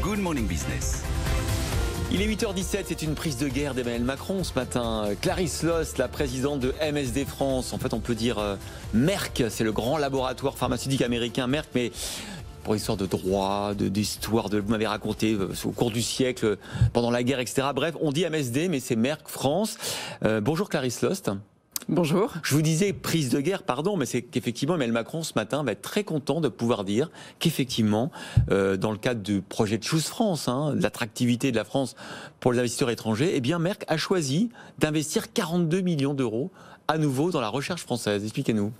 Good Morning Business. Il est 8h17, c'est une prise de guerre d'Emmanuel Macron ce matin. Clarisse Lost, la présidente de MSD France, en fait on peut dire Merck, c'est le grand laboratoire pharmaceutique américain Merck, mais pour histoire de droit, d'histoire, vous m'avez raconté au cours du siècle, pendant la guerre, etc. Bref, on dit MSD, mais c'est Merck France. Bonjour Clarisse Lost. Bonjour. Je vous disais prise de guerre, pardon, mais c'est qu'effectivement Emmanuel Macron ce matin va être très content de pouvoir dire qu'effectivement, dans le cadre du projet de Choose France, de l'attractivité de la France pour les investisseurs étrangers, eh bien Merck a choisi d'investir 42 millions d'euros à nouveau dans la recherche française. Expliquez-nous.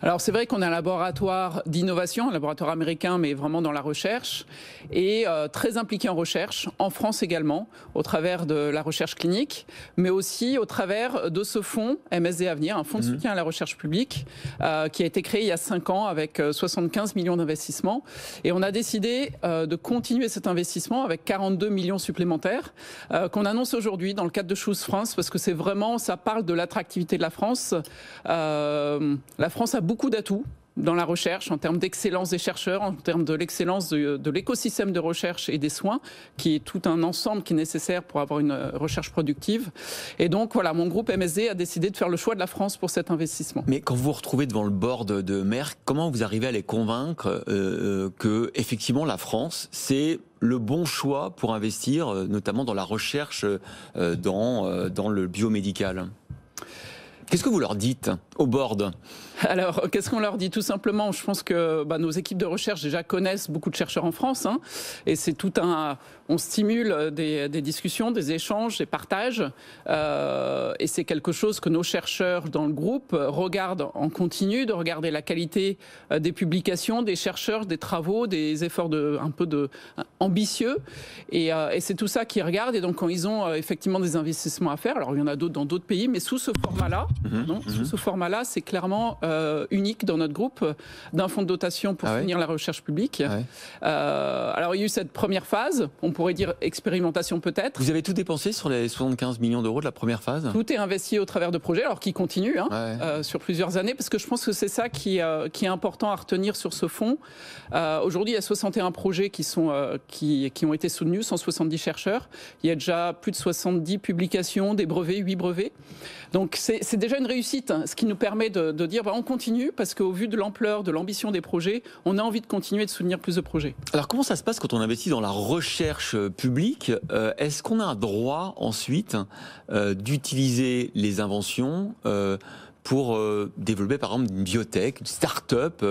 Alors c'est vrai qu'on a un laboratoire d'innovation, un laboratoire américain, mais vraiment dans la recherche, et très impliqué en recherche, en France également, au travers de la recherche clinique, mais aussi au travers de ce fonds MSD Avenir, un fonds de soutien à la recherche publique, qui a été créé il y a 5 ans avec 75 millions d'investissements. Et on a décidé de continuer cet investissement avec 42 millions supplémentaires, qu'on annonce aujourd'hui dans le cadre de Choose France, parce que c'est vraiment, ça parle de l'attractivité de la France. La France a beaucoup d'atouts dans la recherche, en termes d'excellence des chercheurs, en termes de l'excellence de l'écosystème de recherche et des soins, qui est tout un ensemble qui est nécessaire pour avoir une recherche productive. Et donc, voilà, mon groupe MSD a décidé de faire le choix de la France pour cet investissement. Mais quand vous vous retrouvez devant le board de Merck, comment vous arrivez à les convaincre que, effectivement, la France, c'est le bon choix pour investir, notamment dans la recherche dans le biomédical ? Qu'est-ce que vous leur dites au board ? Alors, qu'est-ce qu'on leur dit ? Tout simplement, je pense que nos équipes de recherche déjà connaissent beaucoup de chercheurs en France, et c'est tout un... On stimule des discussions, des échanges, des partages, et c'est quelque chose que nos chercheurs dans le groupe regardent en continu, de regarder la qualité des publications, des chercheurs, des travaux, des efforts ambitieux, et c'est tout ça qu'ils regardent. Et donc, quand ils ont effectivement des investissements à faire, alors il y en a d'autres dans d'autres pays, mais sous ce format-là, sous ce format-là, c'est clairement unique dans notre groupe d'un fonds de dotation pour soutenir la recherche publique. Alors il y a eu cette première phase, on pourrait dire expérimentation peut-être. Vous avez tout dépensé sur les 75 millions d'euros de la première phase ? Tout est investi au travers de projets, alors qui continuent sur plusieurs années, parce que je pense que c'est ça qui est important à retenir sur ce fonds. Aujourd'hui, il y a 61 projets qui ont été soutenus, 170 chercheurs. Il y a déjà plus de 70 publications, des brevets, 8 brevets. Donc c'est déjà une réussite, ce qui nous permet de dire on continue, parce qu'au vu de l'ampleur, de l'ambition des projets, on a envie de continuer de soutenir plus de projets. Alors comment ça se passe quand on investit dans la recherche publique ? Est-ce qu'on a un droit ensuite d'utiliser les inventions pour développer par exemple une biotech, une start-up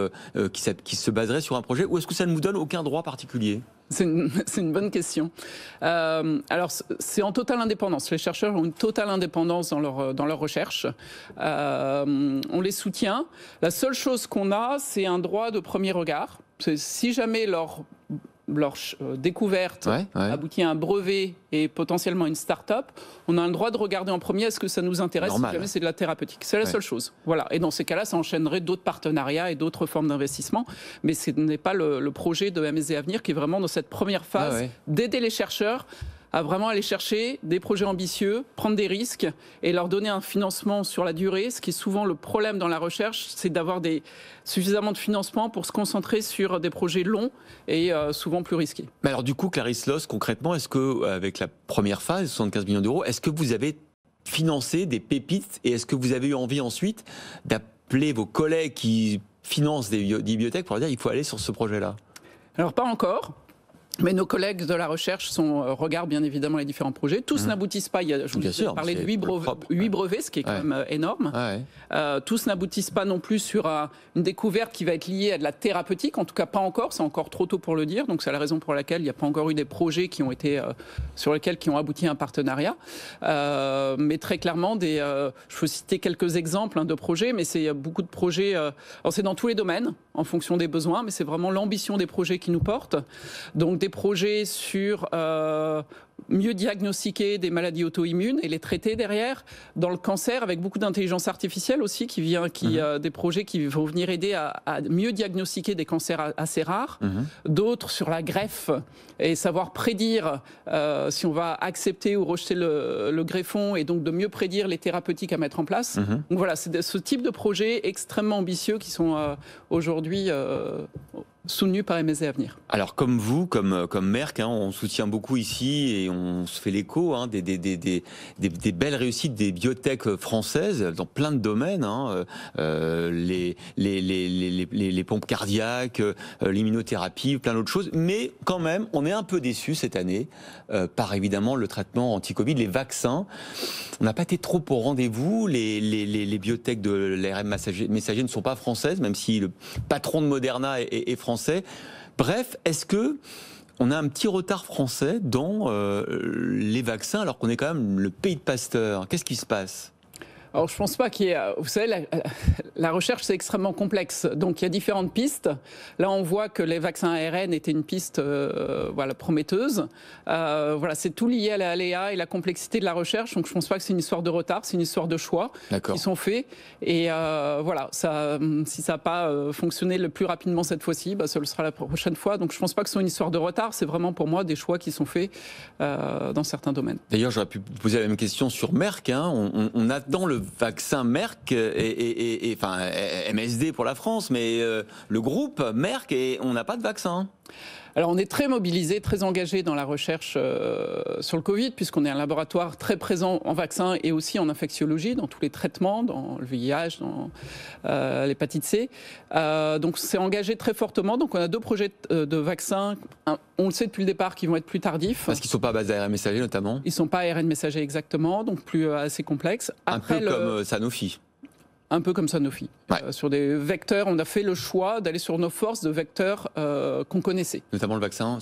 qui se baserait sur un projet, ou est-ce que ça ne vous donne aucun droit particulier ? C'est une bonne question. Alors, c'est en totale indépendance. Les chercheurs ont une totale indépendance dans leur recherche. On les soutient. La seule chose qu'on a, c'est un droit de premier regard. Si jamais leur découverte aboutit à un brevet et potentiellement une start-up, on a le droit de regarder en premier est-ce que ça nous intéresse, si jamais c'est de la thérapeutique. C'est la seule chose. Voilà. Et dans ces cas-là, ça enchaînerait d'autres partenariats et d'autres formes d'investissement. Mais ce n'est pas le projet de MSD Avenir qui est vraiment dans cette première phase d'aider les chercheurs à vraiment aller chercher des projets ambitieux, prendre des risques et leur donner un financement sur la durée. Ce qui est souvent le problème dans la recherche, c'est d'avoir suffisamment de financement pour se concentrer sur des projets longs et souvent plus risqués. Mais alors du coup, Clarisse Lost, concrètement, est-ce que avec la première phase, 75 millions d'euros, est-ce que vous avez financé des pépites et est-ce que vous avez eu envie ensuite d'appeler vos collègues qui financent des bibliothèques pour leur dire qu'il faut aller sur ce projet-là ? Alors pas encore. Mais nos collègues de la recherche regardent bien évidemment les différents projets. Tous n'aboutissent pas. Je vous ai parlé de 8 brevets, ce qui est quand même énorme. Tous n'aboutissent pas non plus sur une découverte qui va être liée à de la thérapeutique. En tout cas, pas encore. C'est encore trop tôt pour le dire. Donc, c'est la raison pour laquelle il n'y a pas encore eu des projets qui ont été sur lesquels qui ont abouti à un partenariat. Mais très clairement, je peux citer quelques exemples de projets, mais c'est beaucoup de projets. Alors, c'est dans tous les domaines, en fonction des besoins, mais c'est vraiment l'ambition des projets qui nous porte. Donc, des projets sur mieux diagnostiquer des maladies auto-immunes et les traiter derrière. Dans le cancer, avec beaucoup d'intelligence artificielle aussi, des projets qui vont venir aider à mieux diagnostiquer des cancers assez rares. D'autres sur la greffe et savoir prédire si on va accepter ou rejeter le greffon, et donc de mieux prédire les thérapeutiques à mettre en place. Donc voilà, c'est ce type de projets extrêmement ambitieux qui sont aujourd'hui soutenus par MSD Avenir. Alors comme vous, comme Merck, on soutient beaucoup ici et on se fait l'écho des belles réussites des biotech françaises dans plein de domaines, les pompes cardiaques, l'immunothérapie, plein d'autres choses. Mais quand même, on est un peu déçus cette année par évidemment le traitement anti-Covid, les vaccins. On n'a pas été trop au rendez-vous. Les biotech de l'ARN messager ne sont pas françaises, même si le patron de Moderna est français. Bref, est-ce que on a un petit retard français dans les vaccins alors qu'on est quand même le pays de Pasteur? Qu'est-ce qui se passe? Alors, je ne pense pas qu'il y ait... Vous savez, la recherche, c'est extrêmement complexe. Donc, il y a différentes pistes. Là, on voit que les vaccins ARN étaient une piste prometteuse. C'est tout lié à la aléa et la complexité de la recherche. Donc, je ne pense pas que c'est une histoire de retard, c'est une histoire de choix qui sont faits. Et si ça n'a pas fonctionné le plus rapidement cette fois-ci, ce le sera la prochaine fois. Donc, je ne pense pas que ce soit une histoire de retard. C'est vraiment, pour moi, des choix qui sont faits dans certains domaines. D'ailleurs, j'aurais pu poser la même question sur Merck. On attend le vaccin Merck et MSD pour la France, mais le groupe Merck, et on n'a pas de vaccin. Alors on est très mobilisé, très engagé dans la recherche sur le Covid, puisqu'on est un laboratoire très présent en vaccin et aussi en infectiologie, dans tous les traitements, dans le VIH, dans l'hépatite C. Donc c'est engagé très fortement. Donc on a 2 projets de vaccins, on le sait depuis le départ, qui vont être plus tardifs. Parce qu'ils ne sont pas à base d'ARN messager notamment. Ils ne sont pas ARN messager exactement, donc assez complexes. Après, un peu comme Sanofi. Un peu comme Sanofi. Sur des vecteurs, on a fait le choix d'aller sur nos forces de vecteurs qu'on connaissait. Notamment le vaccin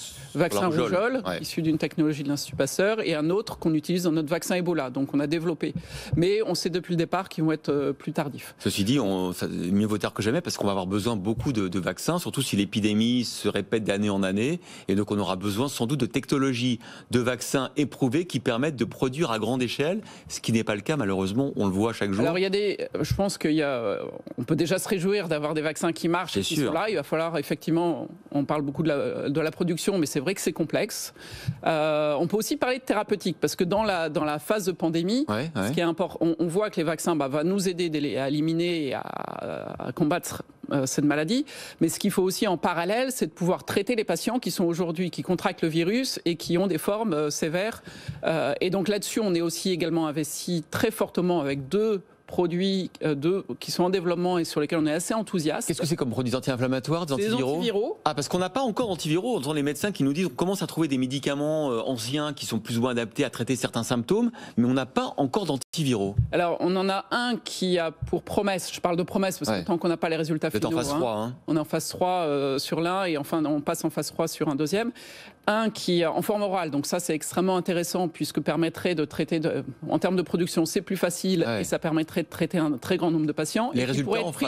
rougeole, issu d'une technologie de l'Institut Pasteur, et un autre qu'on utilise dans notre vaccin Ebola. Donc on a développé. Mais on sait depuis le départ qu'ils vont être plus tardifs. Ceci dit, mieux vaut tard que jamais, parce qu'on va avoir besoin beaucoup de vaccins, surtout si l'épidémie se répète d'année en année. Et donc on aura besoin sans doute de technologies de vaccins éprouvées qui permettent de produire à grande échelle, ce qui n'est pas le cas malheureusement, on le voit chaque jour. Alors je pense on peut déjà se réjouir d'avoir des vaccins qui marchent et qui sont là. Il va falloir effectivement, on parle beaucoup de la production, mais c'est vrai que c'est complexe. On peut aussi parler de thérapeutique, parce que dans la phase de pandémie, ce qui est important, on voit que les vaccins vont nous aider à éliminer et à combattre cette maladie. Mais ce qu'il faut aussi en parallèle, c'est de pouvoir traiter les patients qui contractent le virus et qui ont des formes sévères. Et donc là-dessus, on est aussi également investi très fortement avec 2 produits qui sont en développement et sur lesquels on est assez enthousiaste. Qu'est-ce que c'est comme produits anti-inflammatoires, des antiviraux? Ah, parce qu'on n'a pas encore d'antiviraux. On entend les médecins qui nous disent qu'on commence à trouver des médicaments anciens qui sont plus ou moins adaptés à traiter certains symptômes, mais on n'a pas encore d'antiviraux. Alors, on en a un qui a pour promesse, je parle de promesse parce que tant qu'on n'a pas les résultats finaux, en phase 3, on est en phase 3 sur l'un et enfin on passe en phase 3 sur un deuxième. Un qui est en forme orale, donc ça c'est extrêmement intéressant puisque permettrait de traiter, en termes de production c'est plus facile et ça permettrait de traiter un très grand nombre de patients. Les résultats pourrait être pris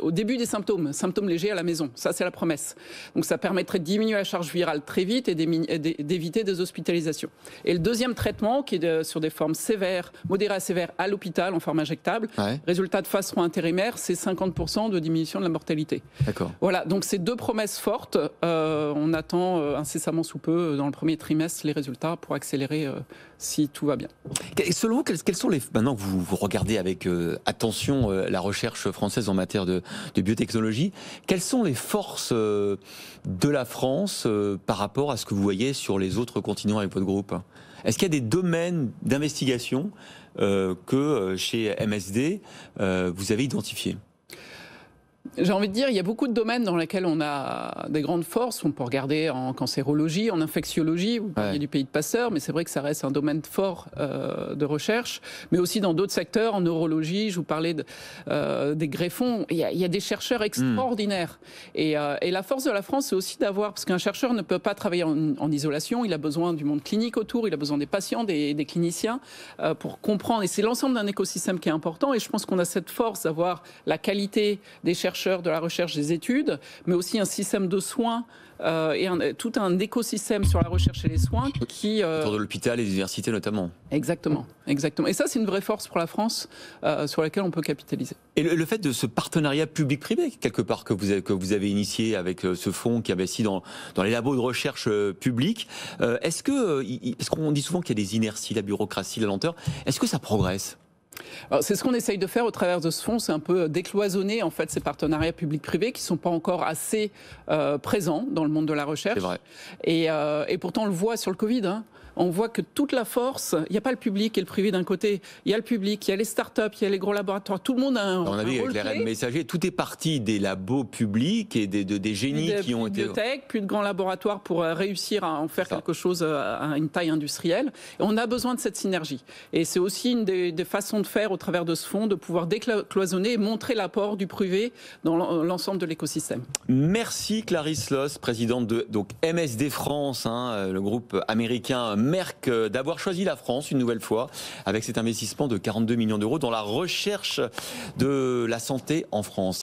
au début des symptômes légers à la maison, ça c'est la promesse. Donc ça permettrait de diminuer la charge virale très vite et d'éviter des hospitalisations. Et le deuxième traitement qui est sur des formes sévères, modérées à sévères à l'hôpital en forme injectable, résultat de phase 3 intérimaire, c'est 50% de diminution de la mortalité. D'accord. Voilà, donc c'est 2 promesses fortes. On attend incessamment sous peu dans le premier trimestre les résultats pour accélérer si tout va bien. Selon vous, quels sont maintenant que vous regardez avec attention la recherche française en matière de biotechnologie, quelles sont les forces de la France par rapport à ce que vous voyez sur les autres continents avec votre groupe? Est-ce qu'il y a des domaines d'investigation que chez MSD vous avez identifiés? J'ai envie de dire, il y a beaucoup de domaines dans lesquels on a des grandes forces. On peut regarder en cancérologie, en infectiologie, vous parliez du pays de Pasteur, mais c'est vrai que ça reste un domaine fort de recherche. Mais aussi dans d'autres secteurs, en neurologie, je vous parlais des greffons. Il y a des chercheurs extraordinaires. Et la force de la France, c'est aussi d'avoir, parce qu'un chercheur ne peut pas travailler en isolation, il a besoin du monde clinique autour, il a besoin des patients, des cliniciens, pour comprendre. Et c'est l'ensemble d'un écosystème qui est important. Et je pense qu'on a cette force d'avoir la qualité des chercheurs chercheurs, de la recherche, des études, mais aussi un système de soins et tout un écosystème sur la recherche et les soins qui... Autour de l'hôpital et des universités notamment. Exactement, exactement. Et ça, c'est une vraie force pour la France sur laquelle on peut capitaliser. Et le fait de ce partenariat public-privé, quelque part, que vous avez initié avec ce fonds qui investit dans les labos de recherche publics, parce qu'on dit souvent qu'il y a des inerties, la bureaucratie, la lenteur, est-ce que ça progresse ? C'est ce qu'on essaye de faire au travers de ce fonds, c'est un peu décloisonner en fait ces partenariats publics-privés qui ne sont pas encore assez présents dans le monde de la recherche. C'est vrai. Et pourtant on le voit sur le Covid. On voit que toute la force, il n'y a pas le public et le privé d'un côté, il y a le public, il y a les startups, il y a les gros laboratoires, tout le monde a un on a vu avec les RN messagers, tout est parti des labos publics et des génies qui ont été... biotech, plus de grands laboratoires pour réussir à en faire quelque chose à une taille industrielle. Et on a besoin de cette synergie. Et c'est aussi une des façons de faire au travers de ce fonds, de pouvoir décloisonner et montrer l'apport du privé dans l'ensemble de l'écosystème. Merci Clarisse Loss, présidente de MSD France, le groupe américain Merck, d'avoir choisi la France une nouvelle fois avec cet investissement de 42 millions d'euros dans la recherche de la santé en France.